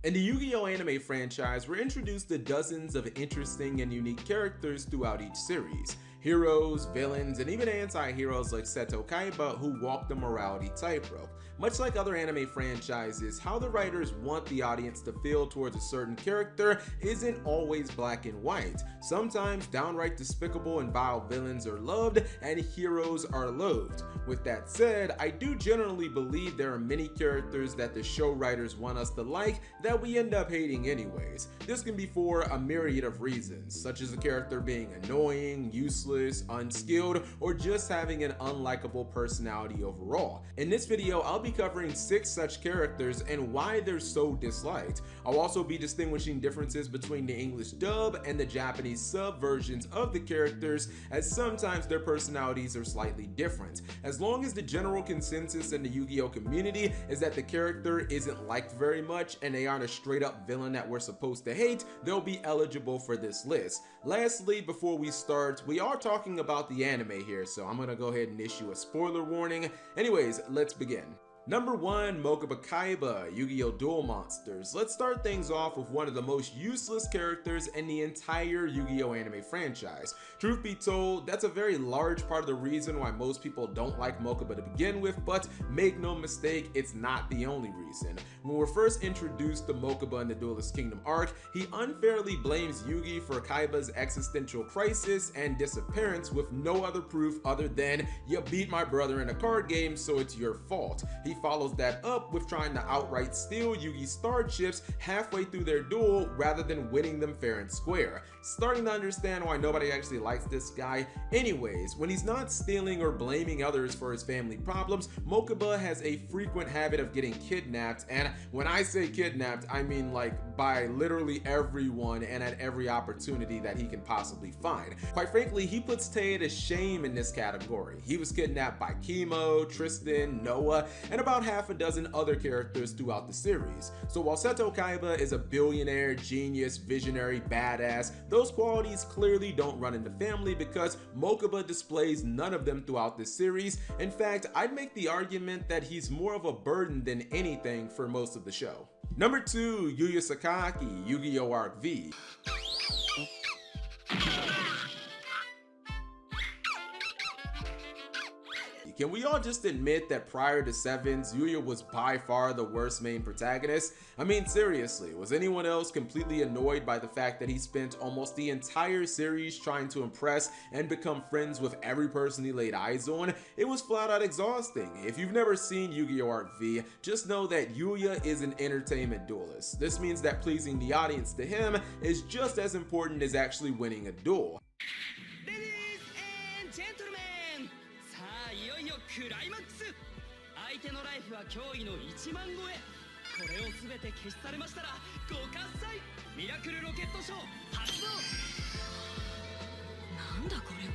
In the Yu-Gi-Oh! Anime franchise, we're introduced to dozens of interesting and unique characters throughout each series. Heroes, villains, and even anti-heroes like Seto Kaiba who walk the morality tightrope. Much like other anime franchises, how the writers want the audience to feel towards a certain character isn't always black and white. Sometimes downright despicable and vile villains are loved and heroes are loathed. With that said, I do generally believe there are many characters that the show writers want us to like that we end up hating anyways. This can be for a myriad of reasons, such as a character being annoying, useless, unskilled, or just having an unlikable personality overall. In this video, I'll be covering 6 such characters and why they're so disliked. I'll also be distinguishing differences between the English dub and the Japanese sub versions of the characters, as sometimes their personalities are slightly different. As long as the general consensus in the Yu-Gi-Oh! Community is that the character isn't liked very much and they aren't a straight up villain that we're supposed to hate, they'll be eligible for this list. Lastly, before we start, we are talking about the anime here, so I'm gonna go ahead and issue a spoiler warning. Anyways, let's begin. Number 1, Mokuba Kaiba, Yu-Gi-Oh! Duel Monsters. Let's start things off with one of the most useless characters in the entire Yu-Gi-Oh! Anime franchise. Truth be told, that's a very large part of the reason why most people don't like Mokuba to begin with, but make no mistake, it's not the only reason. When we're first introduced to Mokuba in the Duelist Kingdom arc, he unfairly blames Yugi for Kaiba's existential crisis and disappearance with no other proof other than, "You beat my brother in a card game, so it's your fault." He follows that up with trying to outright steal Yugi's star chips halfway through their duel rather than winning them fair and square. Starting to understand why nobody actually likes this guy. Anyways, when he's not stealing or blaming others for his family problems, Mokuba has a frequent habit of getting kidnapped, and when I say kidnapped, I mean like by literally everyone and at every opportunity that he can possibly find. Quite frankly, he puts Taya to shame in this category. He was kidnapped by Kimo, Tristan, Noah, and about half a dozen other characters throughout the series. So while Seto Kaiba is a billionaire, genius, visionary, badass, those qualities clearly don't run in the family because Mokuba displays none of them throughout this series. In fact, I'd make the argument that he's more of a burden than anything for most of the show. Number 2, Yuya Sakaki, Yu-Gi-Oh! Arc V. Can we all just admit that prior to Sevens, Yuya was by far the worst main protagonist? I mean, seriously, was anyone else completely annoyed by the fact that he spent almost the entire series trying to impress and become friends with every person he laid eyes on? It was flat out exhausting. If you've never seen Yu-Gi-Oh! Arc V, just know that Yuya is an entertainment duelist. This means that pleasing the audience to him is just as important as actually winning a duel. クライマックス相手のライフは驚異の1万超えこれを全て消し去れましたらご喝采ミラクルロケットショー発動なんだこれは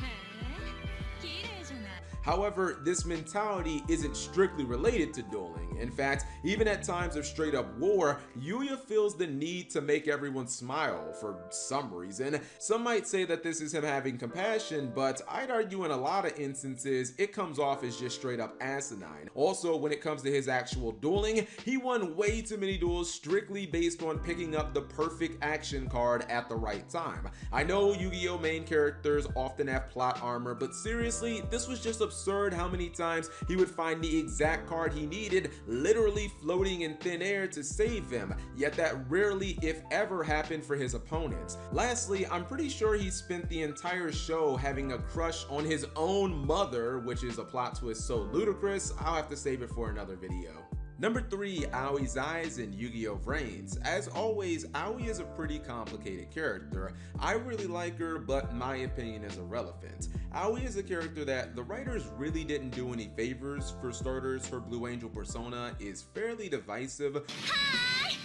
へえ綺麗じゃない However, this mentality isn't strictly related to dueling. In fact, even at times of straight up war, Yuya feels the need to make everyone smile for some reason. Some might say that this is him having compassion, but I'd argue in a lot of instances, it comes off as just straight up asinine. Also, when it comes to his actual dueling, he won way too many duels strictly based on picking up the perfect action card at the right time. I know Yu-Gi-Oh! Main characters often have plot armor, but seriously, this was just absurd how many times he would find the exact card he needed literally floating in thin air to save him, yet that rarely if ever happened for his opponents. Lastly, I'm pretty sure he spent the entire show having a crush on his own mother, which is a plot twist so ludicrous, I'll have to save it for another video. Number 3, Aoi's Eyes in Yu-Gi-Oh! Vrains. As always, Aoi is a pretty complicated character. I really like her, but my opinion is irrelevant. Aoi is a character that the writers really didn't do any favors. For starters, her Blue Angel persona is fairly divisive. Hi!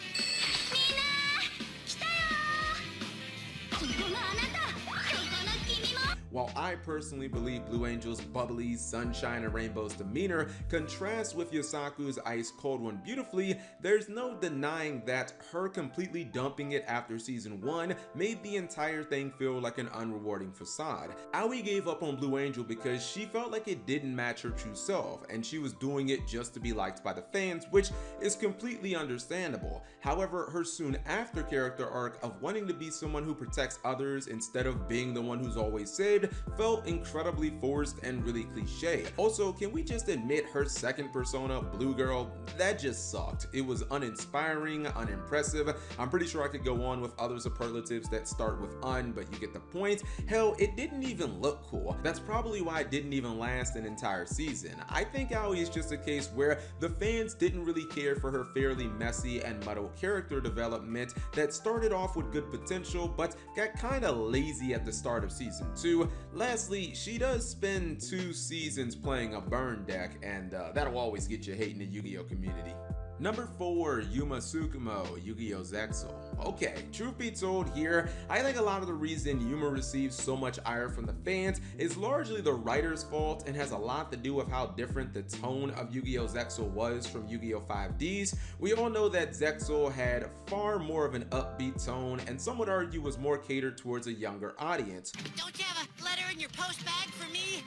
while I personally believe Blue Angel's bubbly, sunshine, and rainbows demeanor contrasts with Yosaku's ice-cold one beautifully, there's no denying that her completely dumping it after season 1 made the entire thing feel like an unrewarding facade. Aoi gave up on Blue Angel because she felt like it didn't match her true self, and she was doing it just to be liked by the fans, which is completely understandable. However, her soon after character arc of wanting to be someone who protects others instead of being the one who's always saved felt incredibly forced and really cliche. Also, can we just admit her second persona, Blue Girl, that just sucked. It was uninspiring, unimpressive. I'm pretty sure I could go on with other superlatives that start with un, but you get the point. Hell, it didn't even look cool. That's probably why it didn't even last an entire season. I think Aoi is just a case where the fans didn't really care for her fairly messy and muddled character development that started off with good potential but got kinda lazy at the start of season 2. Lastly, she does spend 2 seasons playing a burn deck, and that'll always get you hate in the Yu-Gi-Oh community. Number 4, Yuma Tsukumo, Yu-Gi-Oh! Zexal. Okay, truth be told here, I think a lot of the reason Yuma receives so much ire from the fans is largely the writer's fault and has a lot to do with how different the tone of Yu-Gi-Oh! Zexal was from Yu-Gi-Oh! 5Ds. We all know that Zexal had far more of an upbeat tone and some would argue was more catered towards a younger audience. Don't you have a letter in your post bag for me?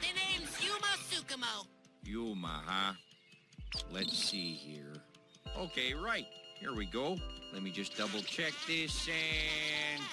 The name's Yuma Tsukumo. Yuma, huh? Let's see here. Okay, right. Here we go. Let me just double check this and...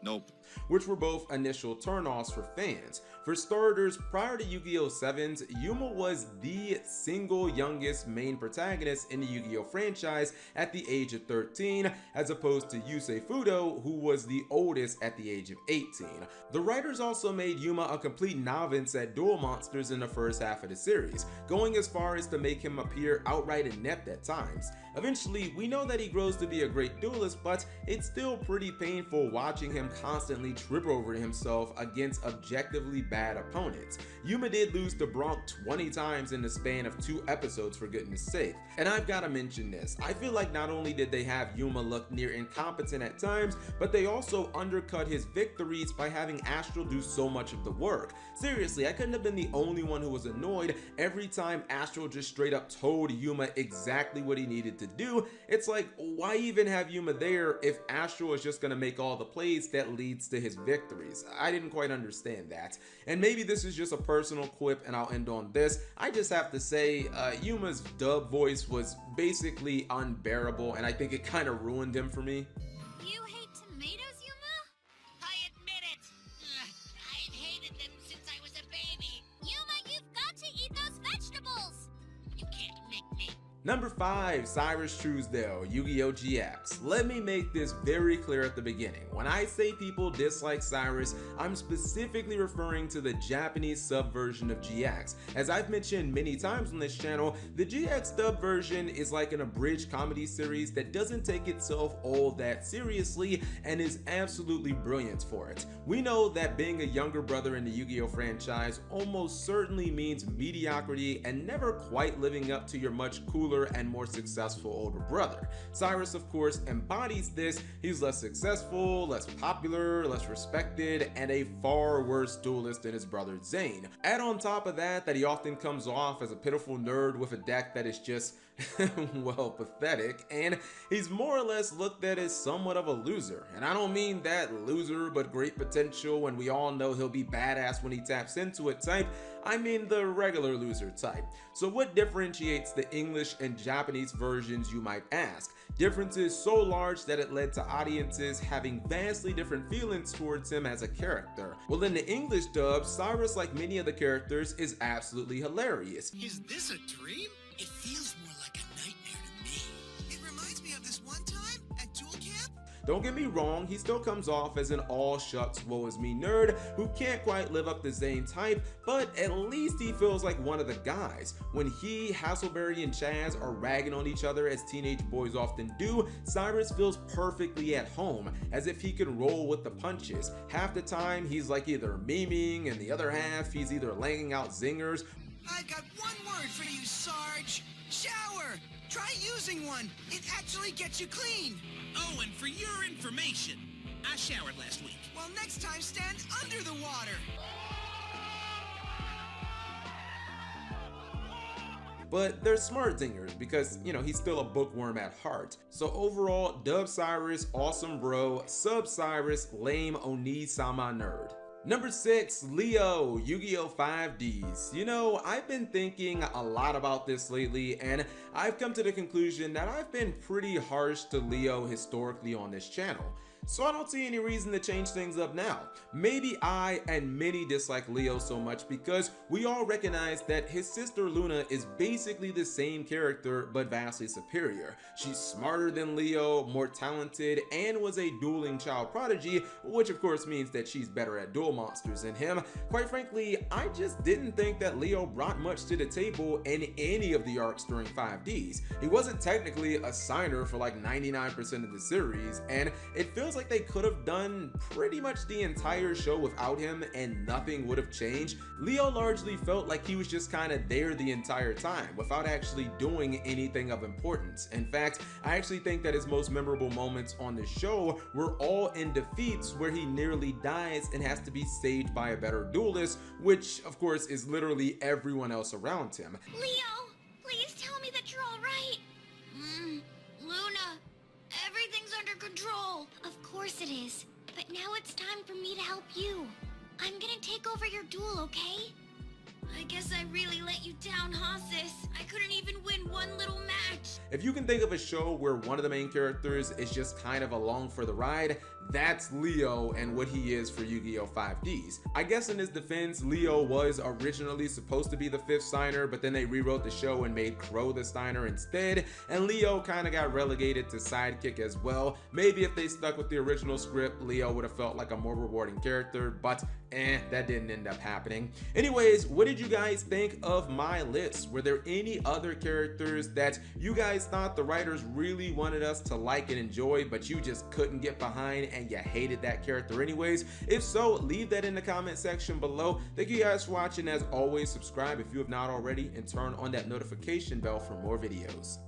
Nope. Which were both initial turnoffs for fans. For starters, prior to Yu-Gi-Oh! 7's, Yuma was the single youngest main protagonist in the Yu-Gi-Oh! Franchise at the age of 13, as opposed to Yusei Fudo, who was the oldest at the age of 18. The writers also made Yuma a complete novice at duel monsters in the first half of the series, going as far as to make him appear outright inept at times. Eventually, we know that he grows to be a great duelist, but it's still pretty painful watching him constantly trip over himself against objectively bad opponents. Yuma did lose to Bronk 20 times in the span of 2 episodes, for goodness sake. And I've got to mention this, I feel like not only did they have Yuma look near incompetent at times, but they also undercut his victories by having Astral do so much of the work. Seriously, I couldn't have been the only one who was annoyed every time Astral just straight up told Yuma exactly what he needed to do. It's like, why even have Yuma there if Astral is just gonna make all the plays that leads to his victories? I didn't quite understand that. And maybe this is just a personal quip and I'll end on this. I just have to say, Yuma's dub voice was basically unbearable and I think it kind of ruined him for me. You hate tomatoes, Yuma? I admit it. I've hated them since I was a baby. Yuma, you've got to eat those vegetables. You can't make me. Number 5, Cyrus Truesdale, Yu-Gi-Oh! GX. Let me make this very clear at the beginning. When I say people dislike Cyrus, I'm specifically referring to the Japanese sub version of GX. As I've mentioned many times on this channel, the GX dub version is like an abridged comedy series that doesn't take itself all that seriously and is absolutely brilliant for it. We know that being a younger brother in the Yu-Gi-Oh! Franchise almost certainly means mediocrity and never quite living up to your much cooler and more successful older brother. Cyrus, of course, embodies this. He's less successful, less popular, less respected, and a far worse duelist than his brother Zane. Add on top of that he often comes off as a pitiful nerd with a deck that is just well, pathetic, and he's more or less looked at as somewhat of a loser. And I don't mean that loser but great potential and we all know he'll be badass when he taps into it type. I mean the regular loser type. So what differentiates the English and Japanese versions, you might ask? Differences so large that it led to audiences having vastly different feelings towards him as a character. Well, in the English dub, Cyrus, like many of the characters, is absolutely hilarious. Is this a dream? It feels more like a nightmare to me. It reminds me of this one time at Duel Camp. Don't get me wrong, he still comes off as an all shucks woe is me nerd who can't quite live up to Zane type, but at least he feels like one of the guys. When he, Hasselberry, and Chaz are ragging on each other as teenage boys often do, Cyrus feels perfectly at home, as if he can roll with the punches. Half the time he's like either memeing and the other half he's either laying out zingers. I've got one word for you, Sarge. Shower! Try using one. It actually gets you clean. Oh, and for your information, I showered last week. Well, next time, stand under the water. But they're smart dingers because, he's still a bookworm at heart. So overall, Dub Cyrus, awesome bro. Sub Cyrus, lame Oni-sama nerd. Number 6, Leo, Yu-Gi-Oh! 5Ds. I've been thinking a lot about this lately, and I've come to the conclusion that I've been pretty harsh to Leo historically on this channel. So I don't see any reason to change things up now. Maybe I and many dislike Leo so much because we all recognize that his sister Luna is basically the same character but vastly superior. She's smarter than Leo, more talented, and was a dueling child prodigy, which of course means that she's better at duel monsters than him. Quite frankly, I just didn't think that Leo brought much to the table in any of the arcs during 5Ds. He wasn't technically a signer for like 99% of the series, and it feels like they could have done pretty much the entire show without him and nothing would have changed. Leo largely felt like he was just kind of there the entire time without actually doing anything of importance. In fact, I actually think that his most memorable moments on the show were all in defeats where he nearly dies and has to be saved by a better duelist, which of course is literally everyone else around him. Leo, please tell me that you're all right. Luna, everything's under control. Of course it is. But now it's time for me to help you. I'm gonna take over your duel, okay? I guess I really let you down, huh, sis? I couldn't even win one little match. If you can think of a show where one of the main characters is just kind of along for the ride, that's Leo and what he is for Yu-Gi-Oh! 5Ds. I guess in his defense, Leo was originally supposed to be the 5th signer, but then they rewrote the show and made Crow the signer instead, and Leo kind of got relegated to sidekick as well. Maybe if they stuck with the original script, Leo would have felt like a more rewarding character, but that didn't end up happening. Anyways, what did you guys think of my list? Were there any other characters that you guys thought the writers really wanted us to like and enjoy, but you just couldn't get behind and you hated that character anyways? If so, leave that in the comment section below. Thank you guys for watching. As always, subscribe if you have not already and turn on that notification bell for more videos.